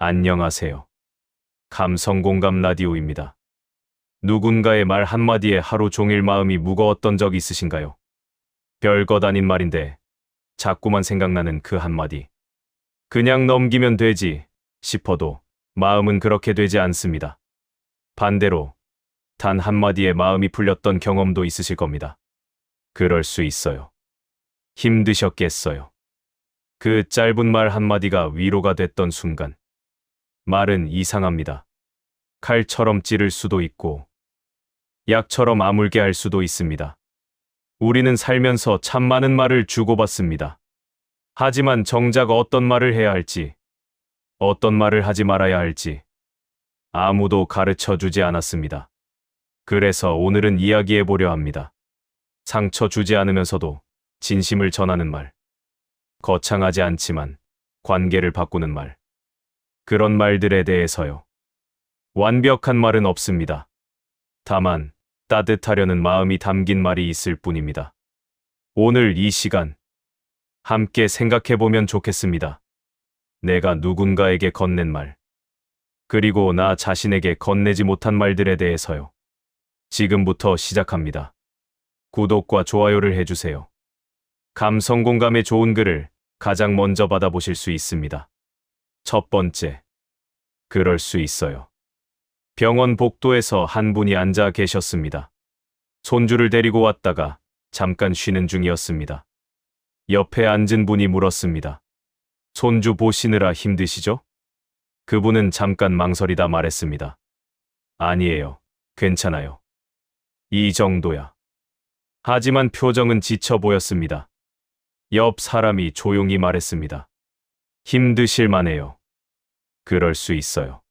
안녕하세요. 감성공감 라디오입니다. 누군가의 말 한마디에 하루 종일 마음이 무거웠던 적 있으신가요? 별것 아닌 말인데 자꾸만 생각나는 그 한마디. 그냥 넘기면 되지 싶어도 마음은 그렇게 되지 않습니다. 반대로 단 한마디에 마음이 풀렸던 경험도 있으실 겁니다. 그럴 수 있어요. 힘드셨겠어요. 그 짧은 말 한마디가 위로가 됐던 순간. 말은 이상합니다. 칼처럼 찌를 수도 있고 약처럼 아물게 할 수도 있습니다. 우리는 살면서 참 많은 말을 주고받습니다. 하지만 정작 어떤 말을 해야 할지, 어떤 말을 하지 말아야 할지 아무도 가르쳐 주지 않았습니다. 그래서 오늘은 이야기해 보려 합니다. 상처 주지 않으면서도 진심을 전하는 말. 거창하지 않지만 관계를 바꾸는 말. 그런 말들에 대해서요. 완벽한 말은 없습니다. 다만 따뜻하려는 마음이 담긴 말이 있을 뿐입니다. 오늘 이 시간 함께 생각해 보면 좋겠습니다. 내가 누군가에게 건넨 말, 그리고 나 자신에게 건네지 못한 말들에 대해서요. 지금부터 시작합니다. 구독과 좋아요를 해주세요. 감성공감의 좋은 글을 가장 먼저 받아보실 수 있습니다. 첫 번째, 그럴 수 있어요. 병원 복도에서 한 분이 앉아 계셨습니다. 손주를 데리고 왔다가 잠깐 쉬는 중이었습니다. 옆에 앉은 분이 물었습니다. 손주 보시느라 힘드시죠? 그분은 잠깐 망설이다 말했습니다. 아니에요. 괜찮아요. 이 정도야. 하지만 표정은 지쳐 보였습니다. 옆 사람이 조용히 말했습니다. 힘드실 만해요. 그럴 수 있어요.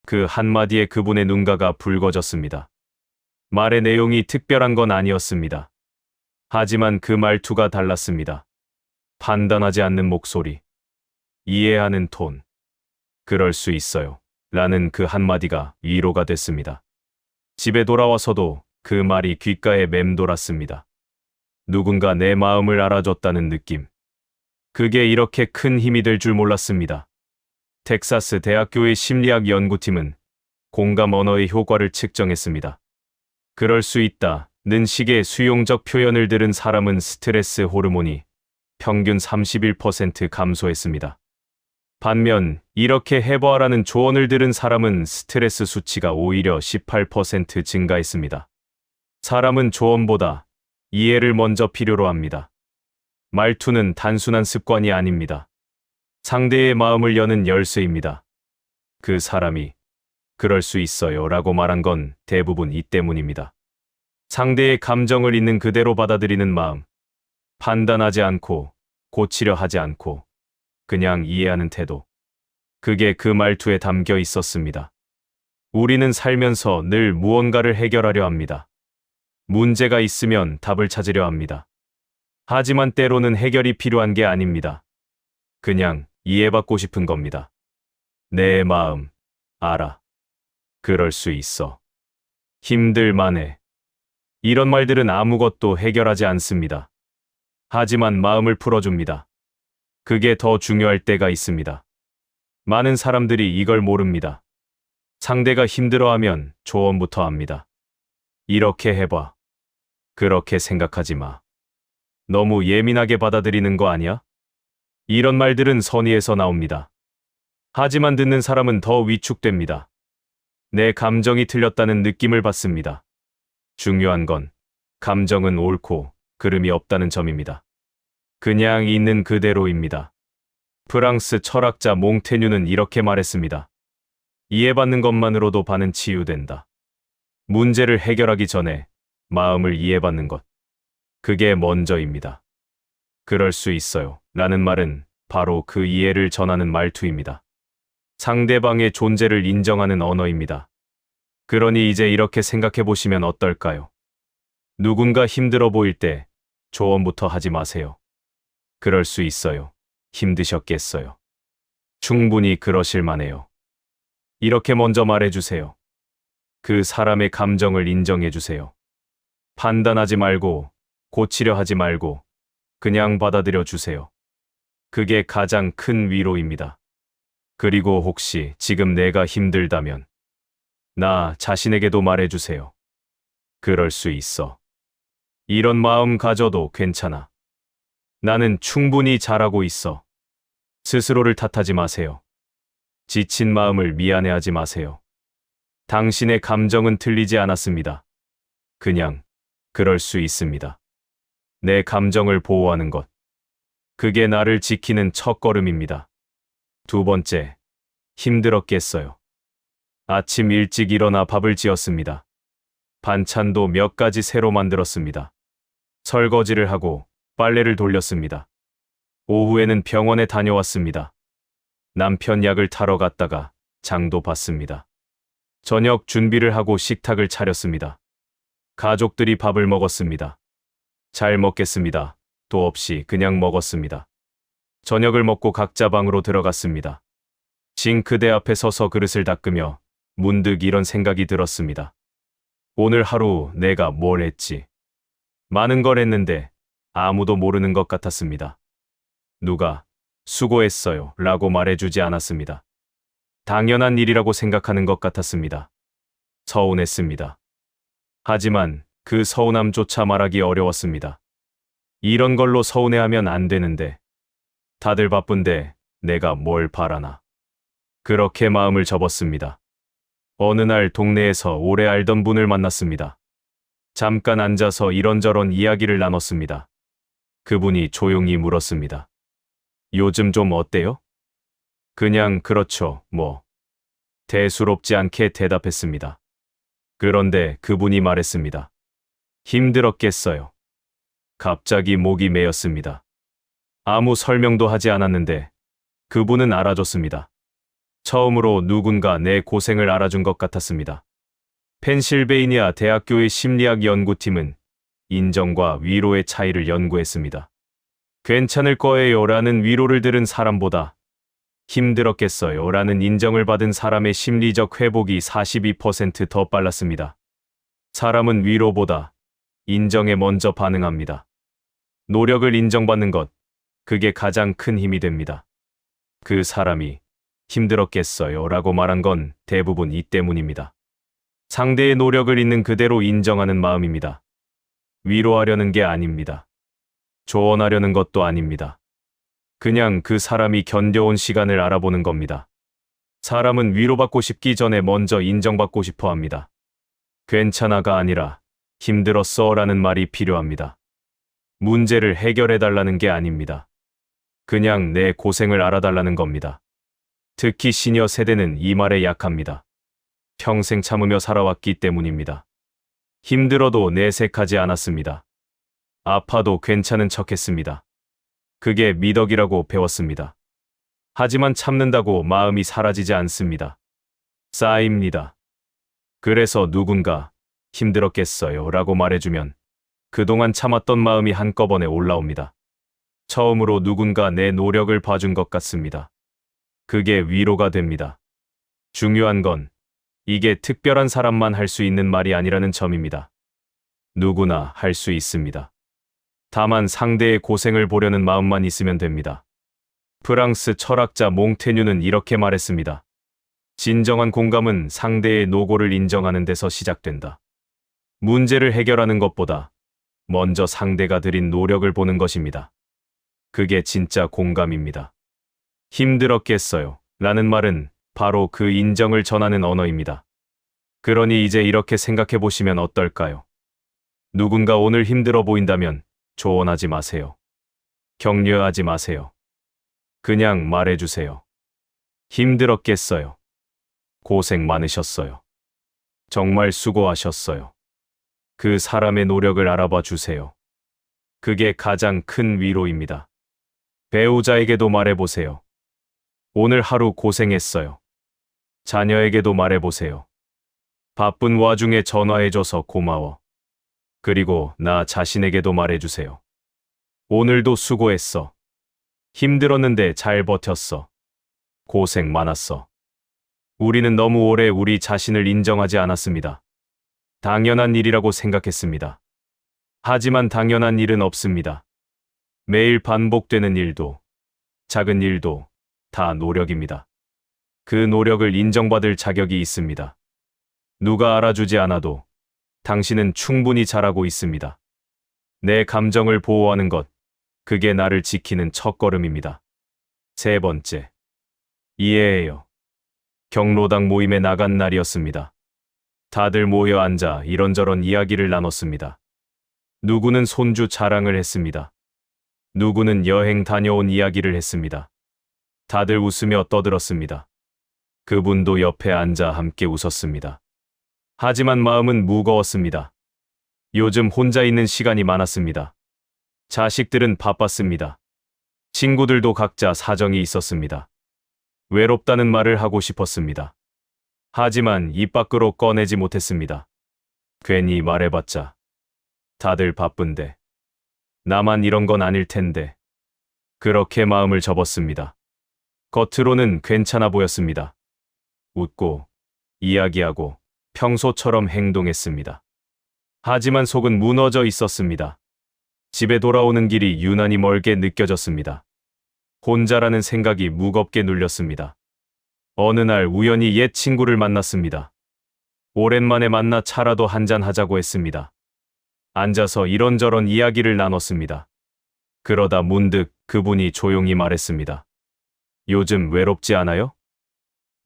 그 한마디에 그분의 눈가가 붉어졌습니다. 말의 내용이 특별한 건 아니었습니다. 하지만 그 말투가 달랐습니다. 판단하지 않는 목소리, 이해하는 톤. 그럴 수 있어요. 라는 그 한마디가 위로가 됐습니다. 집에 돌아와서도 그 말이 귓가에 맴돌았습니다. 누군가 내 마음을 알아줬다는 느낌. 그게 이렇게 큰 힘이 될 줄 몰랐습니다. 텍사스 대학교의 심리학 연구팀은 공감 언어의 효과를 측정했습니다. 그럴 수 있다는 식의 수용적 표현을 들은 사람은 스트레스 호르몬이 평균 31% 감소했습니다. 반면 이렇게 해봐라는 조언을 들은 사람은 스트레스 수치가 오히려 18% 증가했습니다. 사람은 조언보다 이해를 먼저 필요로 합니다. 말투는 단순한 습관이 아닙니다. 상대의 마음을 여는 열쇠입니다. 그 사람이 그럴 수 있어요 라고 말한 건 대부분 이 때문입니다. 상대의 감정을 있는 그대로 받아들이는 마음. 판단하지 않고 고치려 하지 않고 그냥 이해하는 태도. 그게 그 말투에 담겨 있었습니다. 우리는 살면서 늘 무언가를 해결하려 합니다. 문제가 있으면 답을 찾으려 합니다. 하지만 때로는 해결이 필요한 게 아닙니다. 그냥 이해받고 싶은 겁니다. 내 마음, 알아. 그럴 수 있어. 힘들 만해. 이런 말들은 아무것도 해결하지 않습니다. 하지만 마음을 풀어줍니다. 그게 더 중요할 때가 있습니다. 많은 사람들이 이걸 모릅니다. 상대가 힘들어하면 조언부터 합니다. 이렇게 해봐. 그렇게 생각하지 마. 너무 예민하게 받아들이는 거 아니야? 이런 말들은 선의에서 나옵니다. 하지만 듣는 사람은 더 위축됩니다. 내 감정이 틀렸다는 느낌을 받습니다. 중요한 건 감정은 옳고 그름이 없다는 점입니다. 그냥 있는 그대로입니다. 프랑스 철학자 몽테뉴는 이렇게 말했습니다. 이해받는 것만으로도 반은 치유된다. 문제를 해결하기 전에 마음을 이해받는 것. 그게 먼저입니다. 그럴 수 있어요. 라는 말은 바로 그 이해를 전하는 말투입니다. 상대방의 존재를 인정하는 언어입니다. 그러니 이제 이렇게 생각해 보시면 어떨까요? 누군가 힘들어 보일 때 조언부터 하지 마세요. 그럴 수 있어요. 힘드셨겠어요. 충분히 그러실 만해요. 이렇게 먼저 말해주세요. 그 사람의 감정을 인정해주세요. 판단하지 말고 고치려 하지 말고 그냥 받아들여 주세요. 그게 가장 큰 위로입니다. 그리고 혹시 지금 내가 힘들다면 나 자신에게도 말해주세요. 그럴 수 있어. 이런 마음 가져도 괜찮아. 나는 충분히 잘하고 있어. 스스로를 탓하지 마세요. 지친 마음을 미안해하지 마세요. 당신의 감정은 틀리지 않았습니다. 그냥 그럴 수 있습니다. 내 감정을 보호하는 것. 그게 나를 지키는 첫걸음입니다. 두 번째, 힘들었겠어요. 아침 일찍 일어나 밥을 지었습니다. 반찬도 몇 가지 새로 만들었습니다. 설거지를 하고 빨래를 돌렸습니다. 오후에는 병원에 다녀왔습니다. 남편 약을 타러 갔다가 장도 봤습니다. 저녁 준비를 하고 식탁을 차렸습니다. 가족들이 밥을 먹었습니다. 잘 먹겠습니다. 도 없이 그냥 먹었습니다. 저녁을 먹고 각자 방으로 들어갔습니다. 싱크대 앞에 서서 그릇을 닦으며 문득 이런 생각이 들었습니다. 오늘 하루 내가 뭘 했지? 많은 걸 했는데 아무도 모르는 것 같았습니다. 누가 수고했어요 라고 말해주지 않았습니다. 당연한 일이라고 생각하는 것 같았습니다. 서운했습니다. 하지만 그 서운함조차 말하기 어려웠습니다. 이런 걸로 서운해하면 안 되는데 다들 바쁜데 내가 뭘 바라나. 그렇게 마음을 접었습니다. 어느 날 동네에서 오래 알던 분을 만났습니다. 잠깐 앉아서 이런저런 이야기를 나눴습니다. 그분이 조용히 물었습니다. 요즘 좀 어때요? 그냥 그렇죠, 뭐. 대수롭지 않게 대답했습니다. 그런데 그분이 말했습니다. 힘들었겠어요. 갑자기 목이 메였습니다. 아무 설명도 하지 않았는데 그분은 알아줬습니다. 처음으로 누군가 내 고생을 알아준 것 같았습니다. 펜실베이니아 대학교의 심리학 연구팀은 인정과 위로의 차이를 연구했습니다. 괜찮을 거예요 라는 위로를 들은 사람보다 힘들었겠어요 라는 인정을 받은 사람의 심리적 회복이 42% 더 빨랐습니다. 사람은 위로보다 인정에 먼저 반응합니다. 노력을 인정받는 것, 그게 가장 큰 힘이 됩니다. 그 사람이 힘들었겠어요 라고 말한 건 대부분 이 때문입니다. 상대의 노력을 있는 그대로 인정하는 마음입니다. 위로하려는 게 아닙니다. 조언하려는 것도 아닙니다. 그냥 그 사람이 견뎌온 시간을 알아보는 겁니다. 사람은 위로받고 싶기 전에 먼저 인정받고 싶어 합니다. 괜찮아가 아니라 힘들었어 라는 말이 필요합니다. 문제를 해결해달라는 게 아닙니다. 그냥 내 고생을 알아달라는 겁니다. 특히 시니어 세대는 이 말에 약합니다. 평생 참으며 살아왔기 때문입니다. 힘들어도 내색하지 않았습니다. 아파도 괜찮은 척했습니다. 그게 미덕이라고 배웠습니다. 하지만 참는다고 마음이 사라지지 않습니다. 쌓입니다. 그래서 누군가 힘들었겠어요 라고 말해주면 그동안 참았던 마음이 한꺼번에 올라옵니다. 처음으로 누군가 내 노력을 봐준 것 같습니다. 그게 위로가 됩니다. 중요한 건 이게 특별한 사람만 할 수 있는 말이 아니라는 점입니다. 누구나 할 수 있습니다. 다만 상대의 고생을 보려는 마음만 있으면 됩니다. 프랑스 철학자 몽테뉴는 이렇게 말했습니다. 진정한 공감은 상대의 노고를 인정하는 데서 시작된다. 문제를 해결하는 것보다 먼저 상대가 들인 노력을 보는 것입니다. 그게 진짜 공감입니다. 힘들었겠어요 라는 말은 바로 그 인정을 전하는 언어입니다. 그러니 이제 이렇게 생각해 보시면 어떨까요? 누군가 오늘 힘들어 보인다면 조언하지 마세요. 격려하지 마세요. 그냥 말해주세요. 힘들었겠어요. 고생 많으셨어요. 정말 수고하셨어요. 그 사람의 노력을 알아봐 주세요. 그게 가장 큰 위로입니다. 배우자에게도 말해보세요. 오늘 하루 고생했어요. 자녀에게도 말해보세요. 바쁜 와중에 전화해줘서 고마워. 그리고 나 자신에게도 말해주세요. 오늘도 수고했어. 힘들었는데 잘 버텼어. 고생 많았어. 우리는 너무 오래 우리 자신을 인정하지 않았습니다. 당연한 일이라고 생각했습니다. 하지만 당연한 일은 없습니다. 매일 반복되는 일도, 작은 일도 다 노력입니다. 그 노력을 인정받을 자격이 있습니다. 누가 알아주지 않아도 당신은 충분히 잘하고 있습니다. 내 감정을 보호하는 것, 그게 나를 지키는 첫걸음입니다. 세 번째, 이해해요. 경로당 모임에 나간 날이었습니다. 다들 모여 앉아 이런저런 이야기를 나눴습니다. 누구는 손주 자랑을 했습니다. 누구는 여행 다녀온 이야기를 했습니다. 다들 웃으며 떠들었습니다. 그분도 옆에 앉아 함께 웃었습니다. 하지만 마음은 무거웠습니다. 요즘 혼자 있는 시간이 많았습니다. 자식들은 바빴습니다. 친구들도 각자 사정이 있었습니다. 외롭다는 말을 하고 싶었습니다. 하지만 입 밖으로 꺼내지 못했습니다. 괜히 말해봤자 다들 바쁜데 나만 이런 건 아닐 텐데. 그렇게 마음을 접었습니다. 겉으로는 괜찮아 보였습니다. 웃고 이야기하고 평소처럼 행동했습니다. 하지만 속은 무너져 있었습니다. 집에 돌아오는 길이 유난히 멀게 느껴졌습니다. 혼자라는 생각이 무겁게 눌렸습니다. 어느 날 우연히 옛 친구를 만났습니다. 오랜만에 만나 차라도 한잔 하자고 했습니다. 앉아서 이런저런 이야기를 나눴습니다. 그러다 문득 그분이 조용히 말했습니다. 요즘 외롭지 않아요?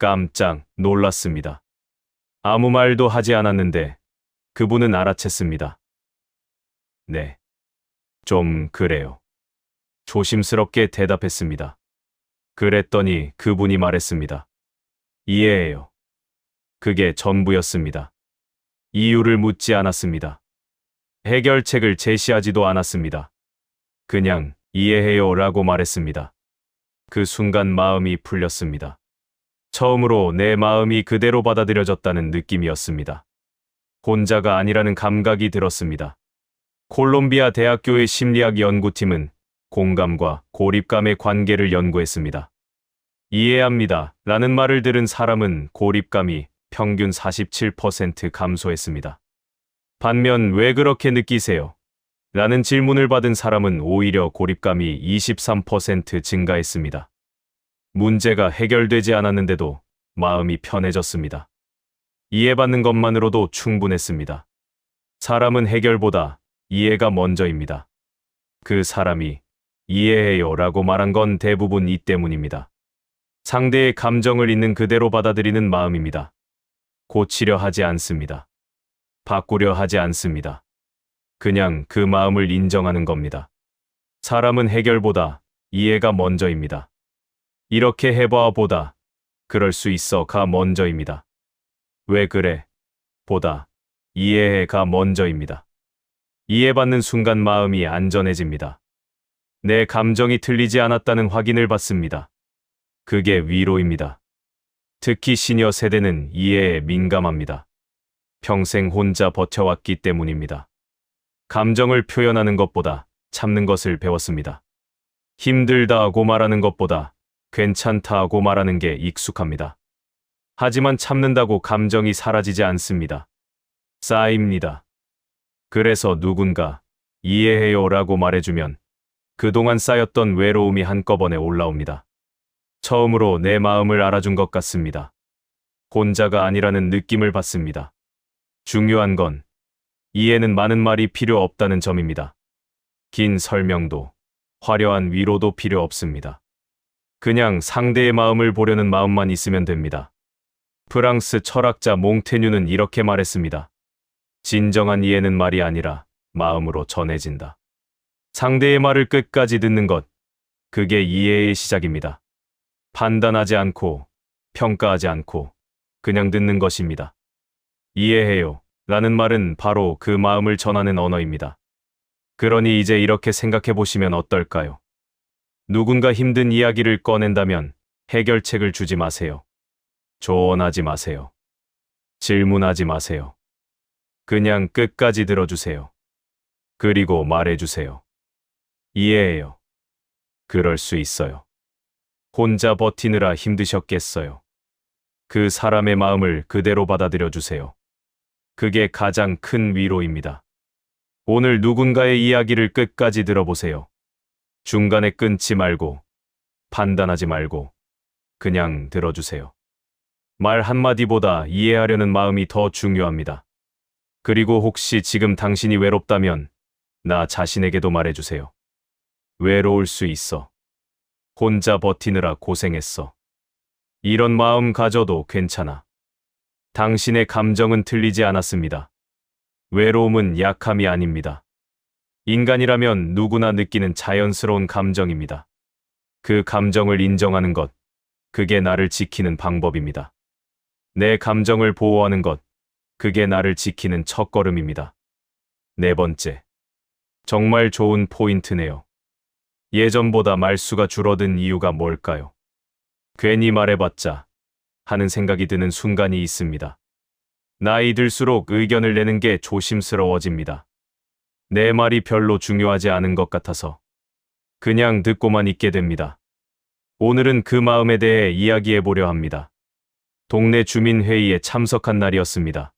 깜짝 놀랐습니다. 아무 말도 하지 않았는데 그분은 알아챘습니다. 네, 좀 그래요. 조심스럽게 대답했습니다. 그랬더니 그분이 말했습니다. 이해해요. 그게 전부였습니다. 이유를 묻지 않았습니다. 해결책을 제시하지도 않았습니다. 그냥 이해해요 라고 말했습니다. 그 순간 마음이 풀렸습니다. 처음으로 내 마음이 그대로 받아들여졌다는 느낌이었습니다. 혼자가 아니라는 감각이 들었습니다. 콜롬비아 대학교의 심리학 연구팀은 공감과 고립감의 관계를 연구했습니다. 이해합니다 라는 말을 들은 사람은 고립감이 평균 47% 감소했습니다. 반면 왜 그렇게 느끼세요? 라는 질문을 받은 사람은 오히려 고립감이 23% 증가했습니다. 문제가 해결되지 않았는데도 마음이 편해졌습니다. 이해받는 것만으로도 충분했습니다. 사람은 해결보다 이해가 먼저입니다. 그 사람이 이해해요 라고 말한 건 대부분 이 때문입니다. 상대의 감정을 있는 그대로 받아들이는 마음입니다. 고치려 하지 않습니다. 바꾸려 하지 않습니다. 그냥 그 마음을 인정하는 겁니다. 사람은 해결보다 이해가 먼저입니다. 이렇게 해봐 보다 그럴 수 있어가 먼저입니다. 왜 그래? 보다 이해해가 먼저입니다. 이해받는 순간 마음이 안전해집니다. 내 감정이 틀리지 않았다는 확인을 받습니다. 그게 위로입니다. 특히 시니어 세대는 이해에 민감합니다. 평생 혼자 버텨왔기 때문입니다. 감정을 표현하는 것보다 참는 것을 배웠습니다. 힘들다 하고 말하는 것보다 괜찮다 하고 말하는 게 익숙합니다. 하지만 참는다고 감정이 사라지지 않습니다. 쌓입니다. 그래서 누군가 이해해요 라고 말해주면 그동안 쌓였던 외로움이 한꺼번에 올라옵니다. 처음으로 내 마음을 알아준 것 같습니다. 혼자가 아니라는 느낌을 받습니다. 중요한 건 이해는 많은 말이 필요 없다는 점입니다. 긴 설명도 화려한 위로도 필요 없습니다. 그냥 상대의 마음을 보려는 마음만 있으면 됩니다. 프랑스 철학자 몽테뉴는 이렇게 말했습니다. 진정한 이해는 말이 아니라 마음으로 전해진다. 상대의 말을 끝까지 듣는 것, 그게 이해의 시작입니다. 판단하지 않고 평가하지 않고 그냥 듣는 것입니다. 이해해요 라는 말은 바로 그 마음을 전하는 언어입니다. 그러니 이제 이렇게 생각해 보시면 어떨까요? 누군가 힘든 이야기를 꺼낸다면 해결책을 주지 마세요. 조언하지 마세요. 질문하지 마세요. 그냥 끝까지 들어주세요. 그리고 말해주세요. 이해해요. 그럴 수 있어요. 혼자 버티느라 힘드셨겠어요. 그 사람의 마음을 그대로 받아들여 주세요. 그게 가장 큰 위로입니다. 오늘 누군가의 이야기를 끝까지 들어보세요. 중간에 끊지 말고, 판단하지 말고, 그냥 들어주세요. 말 한마디보다 이해하려는 마음이 더 중요합니다. 그리고 혹시 지금 당신이 외롭다면 나 자신에게도 말해주세요. 외로울 수 있어. 혼자 버티느라 고생했어. 이런 마음 가져도 괜찮아. 당신의 감정은 틀리지 않았습니다. 외로움은 약함이 아닙니다. 인간이라면 누구나 느끼는 자연스러운 감정입니다. 그 감정을 인정하는 것, 그게 나를 지키는 방법입니다. 내 감정을 보호하는 것, 그게 나를 지키는 첫걸음입니다. 네 번째. 정말 좋은 포인트네요. 예전보다 말수가 줄어든 이유가 뭘까요? 괜히 말해봤자 하는 생각이 드는 순간이 있습니다. 나이 들수록 의견을 내는 게 조심스러워집니다. 내 말이 별로 중요하지 않은 것 같아서 그냥 듣고만 있게 됩니다. 오늘은 그 마음에 대해 이야기해 보려 합니다. 동네 주민회의에 참석한 날이었습니다.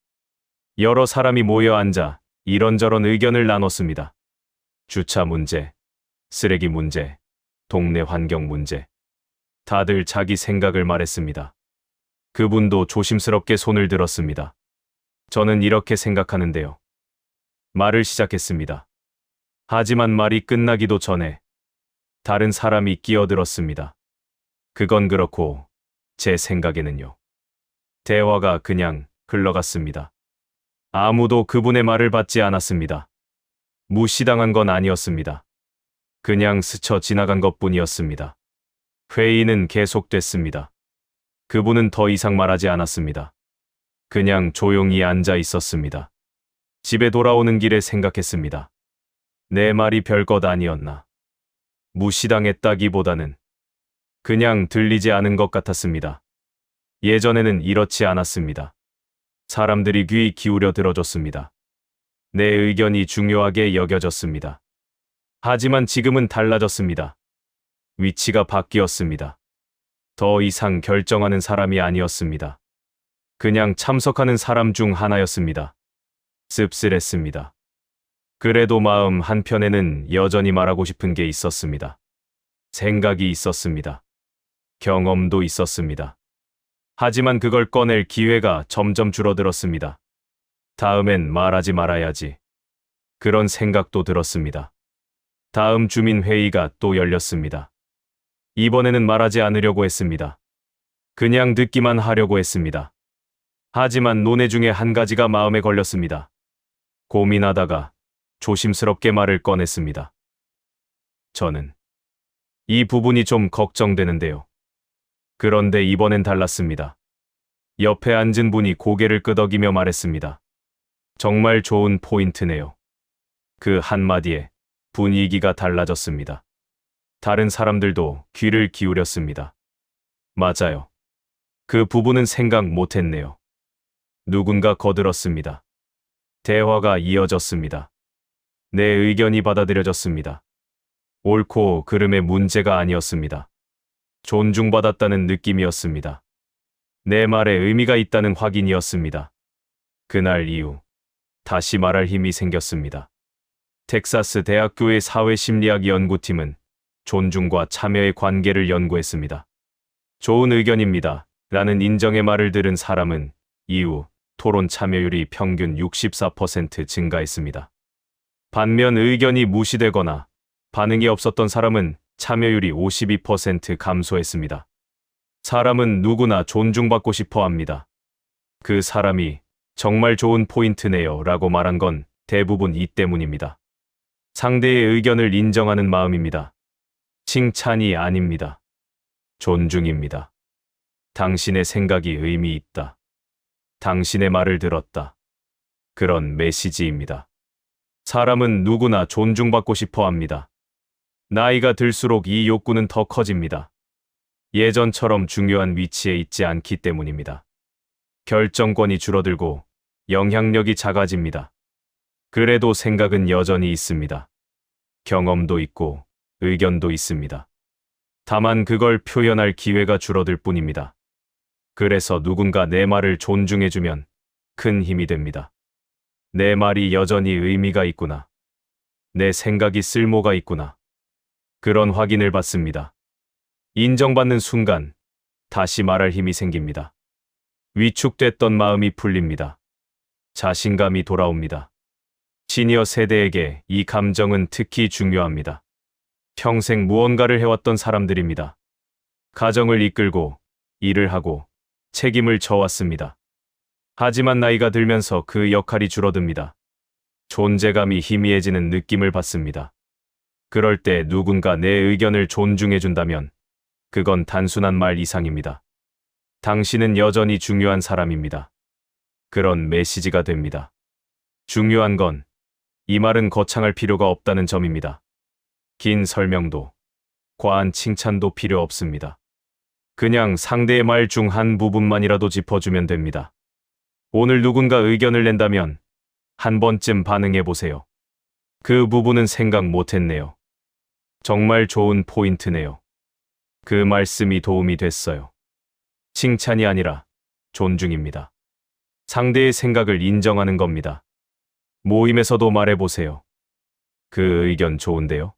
여러 사람이 모여 앉아 이런저런 의견을 나눴습니다. 주차 문제, 쓰레기 문제, 동네 환경 문제. 다들 자기 생각을 말했습니다. 그분도 조심스럽게 손을 들었습니다. 저는 이렇게 생각하는데요. 말을 시작했습니다. 하지만 말이 끝나기도 전에 다른 사람이 끼어들었습니다. 그건 그렇고 제 생각에는요. 대화가 그냥 흘러갔습니다. 아무도 그분의 말을 받지 않았습니다. 무시당한 건 아니었습니다. 그냥 스쳐 지나간 것뿐이었습니다. 회의는 계속됐습니다. 그분은 더 이상 말하지 않았습니다. 그냥 조용히 앉아 있었습니다. 집에 돌아오는 길에 생각했습니다. 내 말이 별것 아니었나. 무시당했다기보다는 그냥 들리지 않은 것 같았습니다. 예전에는 이렇지 않았습니다. 사람들이 귀 기울여 들어줬습니다. 내 의견이 중요하게 여겨졌습니다. 하지만 지금은 달라졌습니다. 위치가 바뀌었습니다. 더 이상 결정하는 사람이 아니었습니다. 그냥 참석하는 사람 중 하나였습니다. 씁쓸했습니다. 그래도 마음 한편에는 여전히 말하고 싶은 게 있었습니다. 생각이 있었습니다. 경험도 있었습니다. 하지만 그걸 꺼낼 기회가 점점 줄어들었습니다. 다음엔 말하지 말아야지. 그런 생각도 들었습니다. 다음 주민회의가 또 열렸습니다. 이번에는 말하지 않으려고 했습니다. 그냥 듣기만 하려고 했습니다. 하지만 논의 중에 한 가지가 마음에 걸렸습니다. 고민하다가 조심스럽게 말을 꺼냈습니다. 저는 이 부분이 좀 걱정되는데요. 그런데 이번엔 달랐습니다. 옆에 앉은 분이 고개를 끄덕이며 말했습니다. 정말 좋은 포인트네요. 그 한마디에 분위기가 달라졌습니다. 다른 사람들도 귀를 기울였습니다. 맞아요. 그 부분은 생각 못했네요. 누군가 거들었습니다. 대화가 이어졌습니다. 내 의견이 받아들여졌습니다. 옳고 그름의 문제가 아니었습니다. 존중받았다는 느낌이었습니다. 내 말에 의미가 있다는 확인이었습니다. 그날 이후 다시 말할 힘이 생겼습니다. 텍사스 대학교의 사회심리학 연구팀은 존중과 참여의 관계를 연구했습니다. 좋은 의견입니다. 라는 인정의 말을 들은 사람은 이후 토론 참여율이 평균 64% 증가했습니다. 반면 의견이 무시되거나 반응이 없었던 사람은 참여율이 52% 감소했습니다. 사람은 누구나 존중받고 싶어 합니다. 그 사람이 정말 좋은 포인트네요 라고 말한 건 대부분 이 때문입니다. 상대의 의견을 인정하는 마음입니다. 칭찬이 아닙니다. 존중입니다. 당신의 생각이 의미 있다. 당신의 말을 들었다. 그런 메시지입니다. 사람은 누구나 존중받고 싶어 합니다. 나이가 들수록 이 욕구는 더 커집니다. 예전처럼 중요한 위치에 있지 않기 때문입니다. 결정권이 줄어들고 영향력이 작아집니다. 그래도 생각은 여전히 있습니다. 경험도 있고 의견도 있습니다. 다만 그걸 표현할 기회가 줄어들 뿐입니다. 그래서 누군가 내 말을 존중해주면 큰 힘이 됩니다. 내 말이 여전히 의미가 있구나. 내 생각이 쓸모가 있구나. 그런 확인을 받습니다. 인정받는 순간 다시 말할 힘이 생깁니다. 위축됐던 마음이 풀립니다. 자신감이 돌아옵니다. 시니어 세대에게 이 감정은 특히 중요합니다. 평생 무언가를 해왔던 사람들입니다. 가정을 이끌고 일을 하고 책임을 져왔습니다. 하지만 나이가 들면서 그 역할이 줄어듭니다. 존재감이 희미해지는 느낌을 받습니다. 그럴 때 누군가 내 의견을 존중해준다면 그건 단순한 말 이상입니다. 당신은 여전히 중요한 사람입니다. 그런 메시지가 됩니다. 중요한 건 이 말은 거창할 필요가 없다는 점입니다. 긴 설명도, 과한 칭찬도 필요 없습니다. 그냥 상대의 말 중 한 부분만이라도 짚어주면 됩니다. 오늘 누군가 의견을 낸다면 한 번쯤 반응해 보세요. 그 부분은 생각 못했네요. 정말 좋은 포인트네요. 그 말씀이 도움이 됐어요. 칭찬이 아니라 존중입니다. 상대의 생각을 인정하는 겁니다. 모임에서도 말해보세요. 그 의견 좋은데요?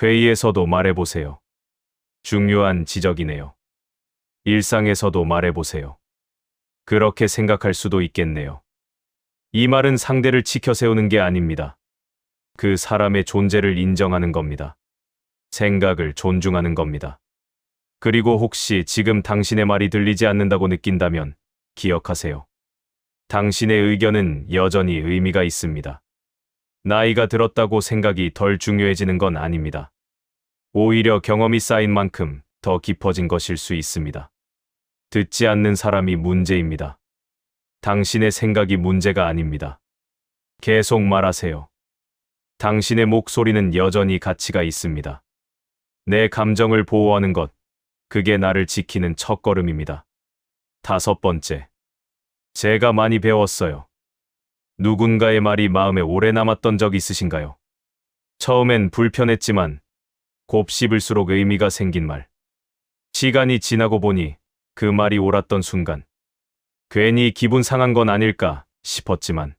회의에서도 말해보세요. 중요한 지적이네요. 일상에서도 말해보세요. 그렇게 생각할 수도 있겠네요. 이 말은 상대를 치켜 세우는 게 아닙니다. 그 사람의 존재를 인정하는 겁니다. 생각을 존중하는 겁니다. 그리고 혹시 지금 당신의 말이 들리지 않는다고 느낀다면 기억하세요. 당신의 의견은 여전히 의미가 있습니다. 나이가 들었다고 생각이 덜 중요해지는 건 아닙니다. 오히려 경험이 쌓인 만큼 더 깊어진 것일 수 있습니다. 듣지 않는 사람이 문제입니다. 당신의 생각이 문제가 아닙니다. 계속 말하세요. 당신의 목소리는 여전히 가치가 있습니다. 내 감정을 보호하는 것, 그게 나를 지키는 첫걸음입니다. 5번째. 제가 많이 배웠어요. 누군가의 말이 마음에 오래 남았던 적 있으신가요? 처음엔 불편했지만 곱씹을수록 의미가 생긴 말. 시간이 지나고 보니 그 말이 옳았던 순간 괜히 기분 상한 건 아닐까 싶었지만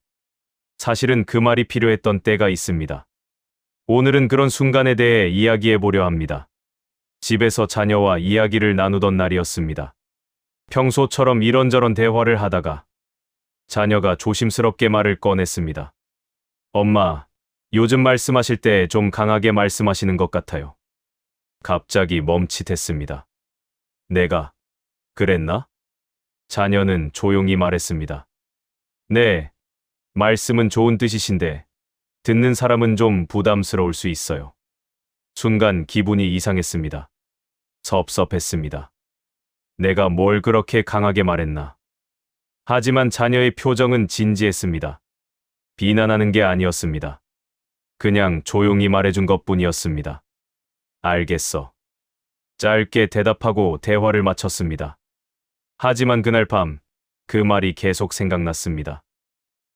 사실은 그 말이 필요했던 때가 있습니다. 오늘은 그런 순간에 대해 이야기해 보려 합니다. 집에서 자녀와 이야기를 나누던 날이었습니다. 평소처럼 이런저런 대화를 하다가 자녀가 조심스럽게 말을 꺼냈습니다. 엄마, 요즘 말씀하실 때 좀 강하게 말씀하시는 것 같아요. 갑자기 멈칫했습니다. 내가 그랬나? 자녀는 조용히 말했습니다. 네, 말씀은 좋은 뜻이신데 듣는 사람은 좀 부담스러울 수 있어요. 순간 기분이 이상했습니다. 섭섭했습니다. 내가 뭘 그렇게 강하게 말했나? 하지만 자녀의 표정은 진지했습니다. 비난하는 게 아니었습니다. 그냥 조용히 말해준 것뿐이었습니다. 알겠어. 짧게 대답하고 대화를 마쳤습니다. 하지만 그날 밤 그 말이 계속 생각났습니다.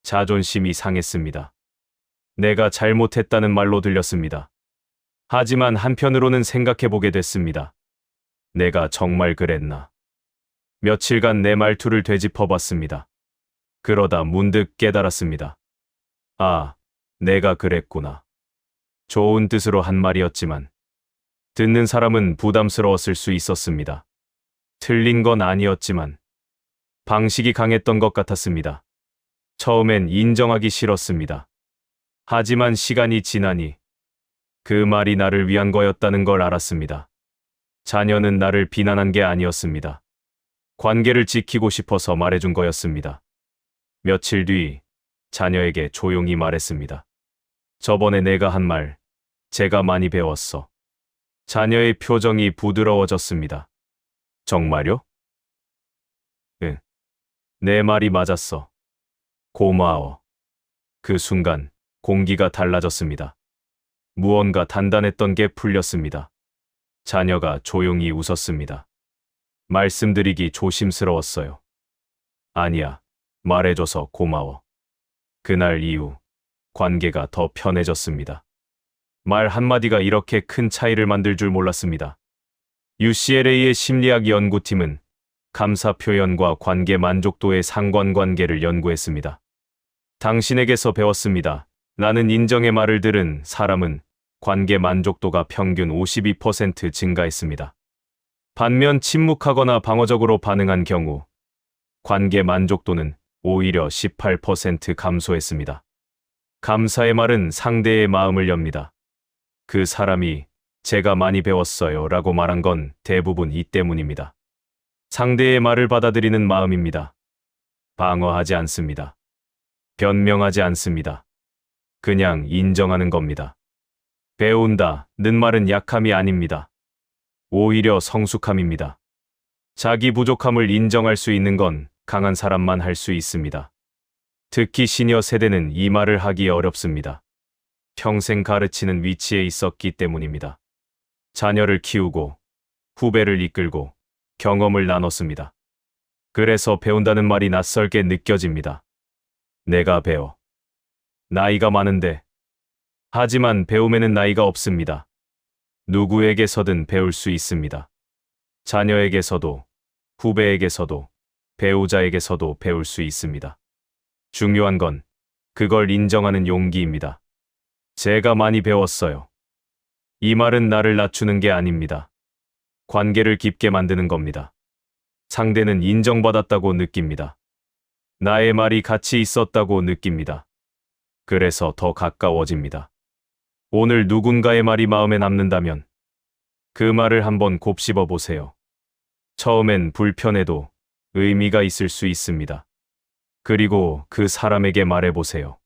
자존심이 상했습니다. 내가 잘못했다는 말로 들렸습니다. 하지만 한편으로는 생각해보게 됐습니다. 내가 정말 그랬나? 며칠간 내 말투를 되짚어봤습니다. 그러다 문득 깨달았습니다. 아, 내가 그랬구나. 좋은 뜻으로 한 말이었지만 듣는 사람은 부담스러웠을 수 있었습니다. 틀린 건 아니었지만 방식이 강했던 것 같았습니다. 처음엔 인정하기 싫었습니다. 하지만 시간이 지나니 그 말이 나를 위한 거였다는 걸 알았습니다. 자녀는 나를 비난한 게 아니었습니다. 관계를 지키고 싶어서 말해준 거였습니다. 며칠 뒤 자녀에게 조용히 말했습니다. 저번에 내가 한 말, 제가 많이 배웠어. 자녀의 표정이 부드러워졌습니다. 정말요? 응. 내 말이 맞았어. 고마워. 그 순간 공기가 달라졌습니다. 무언가 단단했던 게 풀렸습니다. 자녀가 조용히 웃었습니다. 말씀드리기 조심스러웠어요. 아니야, 말해줘서 고마워. 그날 이후 관계가 더 편해졌습니다. 말 한마디가 이렇게 큰 차이를 만들 줄 몰랐습니다. UCLA의 심리학 연구팀은 감사 표현과 관계 만족도의 상관관계를 연구했습니다. 당신에게서 배웠습니다. 라는 인정의 말을 들은 사람은 관계 만족도가 평균 52% 증가했습니다. 반면 침묵하거나 방어적으로 반응한 경우 관계 만족도는 오히려 18% 감소했습니다. 감사의 말은 상대의 마음을 엽니다. 그 사람이 제가 많이 배웠어요 라고 말한 건 대부분 이 때문입니다. 상대의 말을 받아들이는 마음입니다. 방어하지 않습니다. 변명하지 않습니다. 그냥 인정하는 겁니다. 배운다는 말은 약함이 아닙니다. 오히려 성숙함입니다. 자기 부족함을 인정할 수 있는 건 강한 사람만 할 수 있습니다. 특히 시니어 세대는 이 말을 하기 어렵습니다. 평생 가르치는 위치에 있었기 때문입니다. 자녀를 키우고 후배를 이끌고 경험을 나눴습니다. 그래서 배운다는 말이 낯설게 느껴집니다. 내가 배워. 나이가 많은데. 하지만 배움에는 나이가 없습니다. 누구에게서든 배울 수 있습니다. 자녀에게서도, 후배에게서도, 배우자에게서도 배울 수 있습니다. 중요한 건 그걸 인정하는 용기입니다. 제가 많이 배웠어요. 이 말은 나를 낮추는 게 아닙니다. 관계를 깊게 만드는 겁니다. 상대는 인정받았다고 느낍니다. 나의 말이 가치 있었다고 느낍니다. 그래서 더 가까워집니다. 오늘 누군가의 말이 마음에 남는다면 그 말을 한번 곱씹어 보세요. 처음엔 불편해도 의미가 있을 수 있습니다. 그리고 그 사람에게 말해보세요.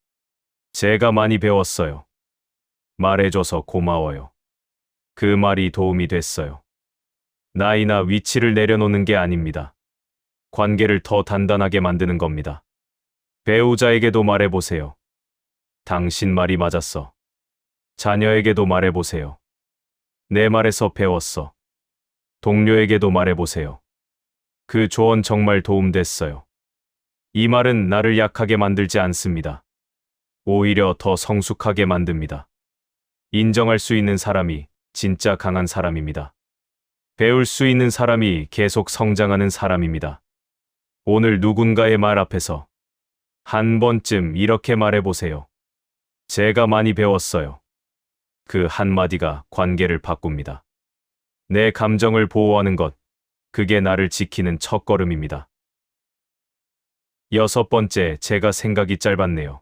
제가 많이 배웠어요. 말해줘서 고마워요. 그 말이 도움이 됐어요. 나이나 위치를 내려놓는 게 아닙니다. 관계를 더 단단하게 만드는 겁니다. 배우자에게도 말해보세요. 당신 말이 맞았어. 자녀에게도 말해보세요. 내 말에서 배웠어. 동료에게도 말해보세요. 그 조언 정말 도움됐어요. 이 말은 나를 약하게 만들지 않습니다. 오히려 더 성숙하게 만듭니다. 인정할 수 있는 사람이 진짜 강한 사람입니다. 배울 수 있는 사람이 계속 성장하는 사람입니다. 오늘 누군가의 말 앞에서 한 번쯤 이렇게 말해보세요. 제가 많이 배웠어요. 그 한마디가 관계를 바꿉니다. 내 감정을 보호하는 것, 그게 나를 지키는 첫걸음입니다. 6번째, 제가 생각이 짧았네요.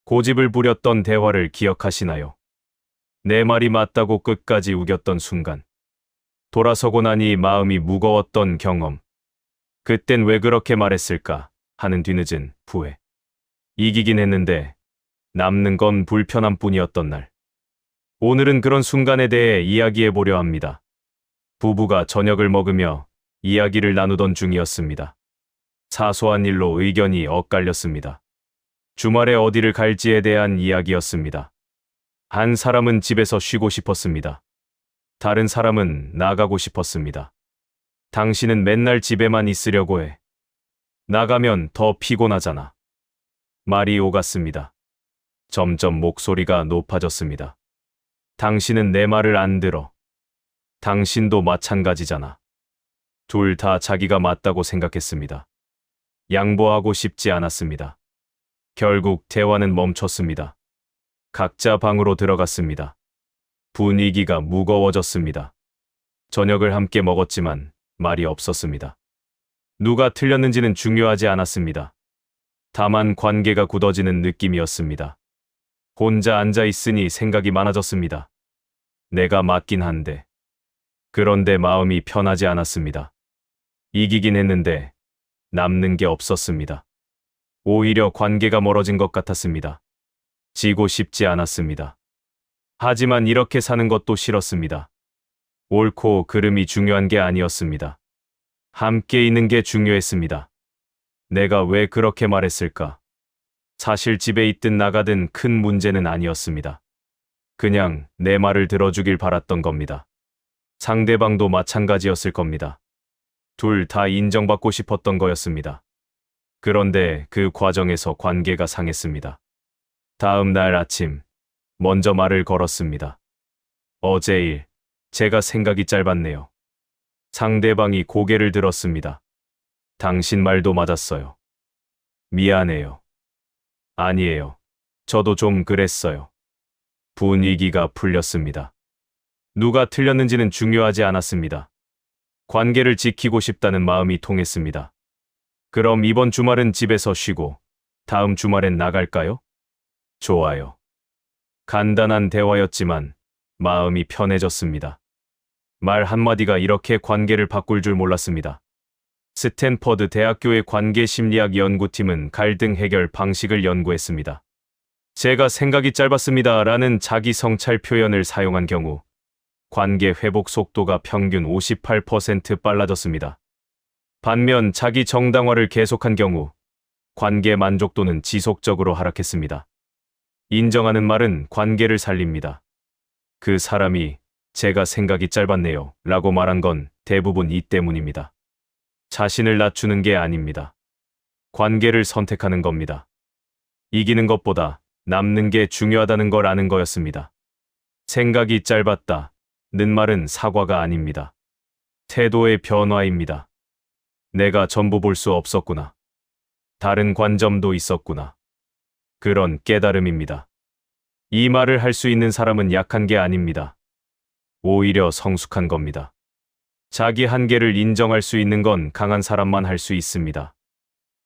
고집을 부렸던 대화를 기억하시나요? 내 말이 맞다고 끝까지 우겼던 순간. 돌아서고 나니 마음이 무거웠던 경험. 그땐 왜 그렇게 말했을까 하는 뒤늦은 후회. 이기긴 했는데 남는 건 불편함 뿐이었던 날. 오늘은 그런 순간에 대해 이야기해 보려 합니다. 부부가 저녁을 먹으며 이야기를 나누던 중이었습니다. 사소한 일로 의견이 엇갈렸습니다. 주말에 어디를 갈지에 대한 이야기였습니다. 한 사람은 집에서 쉬고 싶었습니다. 다른 사람은 나가고 싶었습니다. 당신은 맨날 집에만 있으려고 해. 나가면 더 피곤하잖아. 말이 오갔습니다. 점점 목소리가 높아졌습니다. 당신은 내 말을 안 들어. 당신도 마찬가지잖아. 둘 다 자기가 맞다고 생각했습니다. 양보하고 싶지 않았습니다. 결국 대화는 멈췄습니다. 각자 방으로 들어갔습니다. 분위기가 무거워졌습니다. 저녁을 함께 먹었지만 말이 없었습니다. 누가 틀렸는지는 중요하지 않았습니다. 다만 관계가 굳어지는 느낌이었습니다. 혼자 앉아 있으니 생각이 많아졌습니다. 내가 맞긴 한데. 그런데 마음이 편하지 않았습니다. 이기긴 했는데 남는 게 없었습니다. 오히려 관계가 멀어진 것 같았습니다. 지고 싶지 않았습니다. 하지만 이렇게 사는 것도 싫었습니다. 옳고 그름이 중요한 게 아니었습니다. 함께 있는 게 중요했습니다. 내가 왜 그렇게 말했을까? 사실 집에 있든 나가든 큰 문제는 아니었습니다. 그냥 내 말을 들어주길 바랐던 겁니다. 상대방도 마찬가지였을 겁니다. 둘 다 인정받고 싶었던 거였습니다. 그런데 그 과정에서 관계가 상했습니다. 다음 날 아침, 먼저 말을 걸었습니다. 어제 일, 제가 생각이 짧았네요. 상대방이 고개를 들었습니다. 당신 말도 맞았어요. 미안해요. 아니에요. 저도 좀 그랬어요. 분위기가 풀렸습니다. 누가 틀렸는지는 중요하지 않았습니다. 관계를 지키고 싶다는 마음이 통했습니다. 그럼 이번 주말은 집에서 쉬고 다음 주말엔 나갈까요? 좋아요. 간단한 대화였지만 마음이 편해졌습니다. 말 한마디가 이렇게 관계를 바꿀 줄 몰랐습니다. 스탠퍼드 대학교의 관계심리학 연구팀은 갈등 해결 방식을 연구했습니다. 제가 생각이 짧았습니다 라는 자기 성찰 표현을 사용한 경우 관계 회복 속도가 평균 58% 빨라졌습니다. 반면 자기 정당화를 계속한 경우 관계 만족도는 지속적으로 하락했습니다. 인정하는 말은 관계를 살립니다. 그 사람이 제가 생각이 짧았네요 라고 말한 건 대부분 이 때문입니다. 자신을 낮추는 게 아닙니다. 관계를 선택하는 겁니다. 이기는 것보다 남는 게 중요하다는 걸 아는 거였습니다. 생각이 짧았다. 는 말은 사과가 아닙니다. 태도의 변화입니다. 내가 전부 볼 수 없었구나. 다른 관점도 있었구나. 그런 깨달음입니다. 이 말을 할 수 있는 사람은 약한 게 아닙니다. 오히려 성숙한 겁니다. 자기 한계를 인정할 수 있는 건 강한 사람만 할 수 있습니다.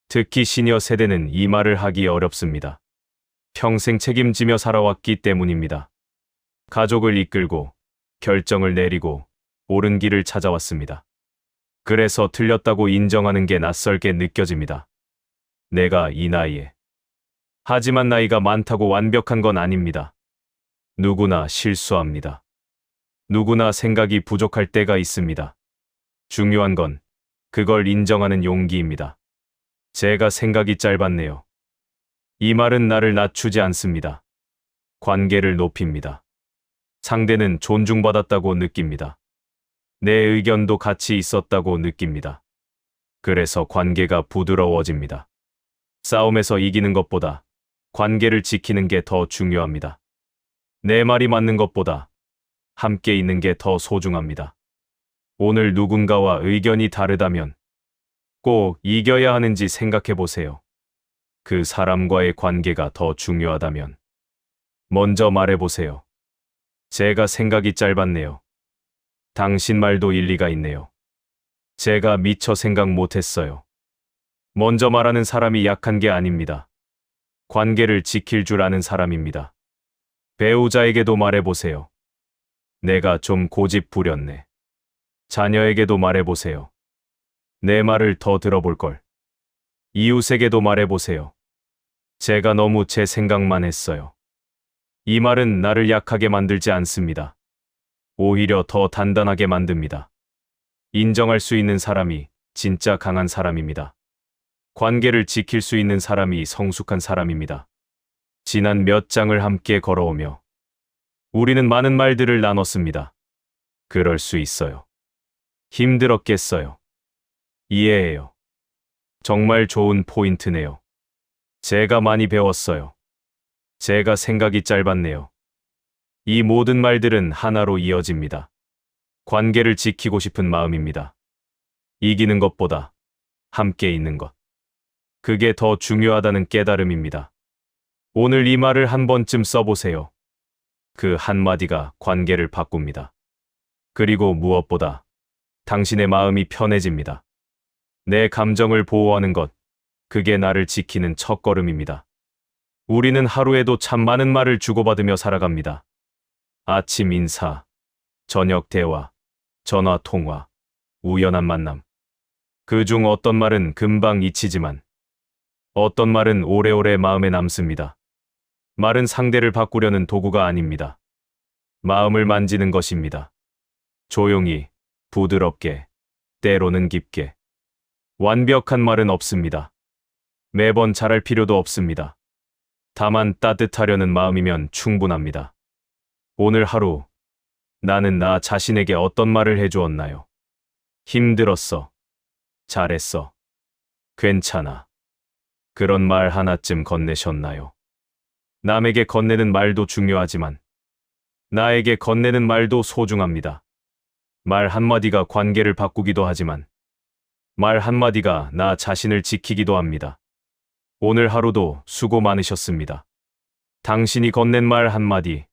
특히 시니어 세대는 이 말을 하기 어렵습니다. 평생 책임지며 살아왔기 때문입니다. 가족을 이끌고 결정을 내리고 옳은 길을 찾아왔습니다. 그래서 틀렸다고 인정하는 게 낯설게 느껴집니다. 내가 이 나이에. 하지만 나이가 많다고 완벽한 건 아닙니다. 누구나 실수합니다. 누구나 생각이 부족할 때가 있습니다. 중요한 건 그걸 인정하는 용기입니다. 제가 생각이 짧았네요. 이 말은 나를 낮추지 않습니다. 관계를 높입니다. 상대는 존중받았다고 느낍니다. 내 의견도 가치 있었다고 느낍니다. 그래서 관계가 부드러워집니다. 싸움에서 이기는 것보다 관계를 지키는 게 더 중요합니다. 내 말이 맞는 것보다 함께 있는 게 더 소중합니다. 오늘 누군가와 의견이 다르다면 꼭 이겨야 하는지 생각해 보세요. 그 사람과의 관계가 더 중요하다면 먼저 말해 보세요. 제가 생각이 짧았네요. 당신 말도 일리가 있네요. 제가 미처 생각 못했어요. 먼저 말하는 사람이 약한 게 아닙니다. 관계를 지킬 줄 아는 사람입니다. 배우자에게도 말해보세요. 내가 좀 고집 부렸네. 자녀에게도 말해보세요. 내 말을 더 들어볼 걸. 이웃에게도 말해보세요. 제가 너무 제 생각만 했어요. 이 말은 나를 약하게 만들지 않습니다. 오히려 더 단단하게 만듭니다. 인정할 수 있는 사람이 진짜 강한 사람입니다. 관계를 지킬 수 있는 사람이 성숙한 사람입니다. 지난 몇 장을 함께 걸어오며 우리는 많은 말들을 나눴습니다. 그럴 수 있어요. 힘들었겠어요. 이해해요. 정말 좋은 포인트네요. 제가 많이 배웠어요. 제가 생각이 짧았네요. 이 모든 말들은 하나로 이어집니다. 관계를 지키고 싶은 마음입니다. 이기는 것보다 함께 있는 것. 그게 더 중요하다는 깨달음입니다. 오늘 이 말을 한 번쯤 써보세요. 그 한마디가 관계를 바꿉니다. 그리고 무엇보다 당신의 마음이 편해집니다. 내 감정을 보호하는 것, 그게 나를 지키는 첫걸음입니다. 우리는 하루에도 참 많은 말을 주고받으며 살아갑니다. 아침 인사, 저녁 대화, 전화 통화, 우연한 만남. 그중 어떤 말은 금방 잊히지만 어떤 말은 오래오래 마음에 남습니다. 말은 상대를 바꾸려는 도구가 아닙니다. 마음을 만지는 것입니다. 조용히, 부드럽게, 때로는 깊게. 완벽한 말은 없습니다. 매번 잘할 필요도 없습니다. 다만 따뜻하려는 마음이면 충분합니다. 오늘 하루 나는 나 자신에게 어떤 말을 해주었나요? 힘들었어. 잘했어. 괜찮아. 그런 말 하나쯤 건네셨나요? 남에게 건네는 말도 중요하지만 나에게 건네는 말도 소중합니다. 말 한마디가 관계를 바꾸기도 하지만 말 한마디가 나 자신을 지키기도 합니다. 오늘 하루도 수고 많으셨습니다. 당신이 건넨 말 한마디,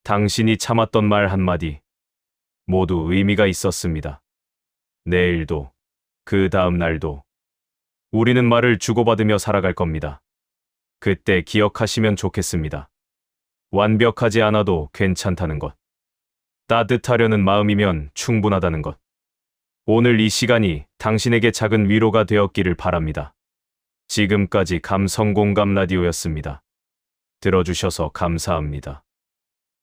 당신이 참았던 말 한마디, 모두 의미가 있었습니다. 내일도, 그 다음 날도, 우리는 말을 주고받으며 살아갈 겁니다. 그때 기억하시면 좋겠습니다. 완벽하지 않아도 괜찮다는 것. 따뜻하려는 마음이면 충분하다는 것. 오늘 이 시간이 당신에게 작은 위로가 되었기를 바랍니다. 지금까지 감성공감 라디오였습니다. 들어주셔서 감사합니다.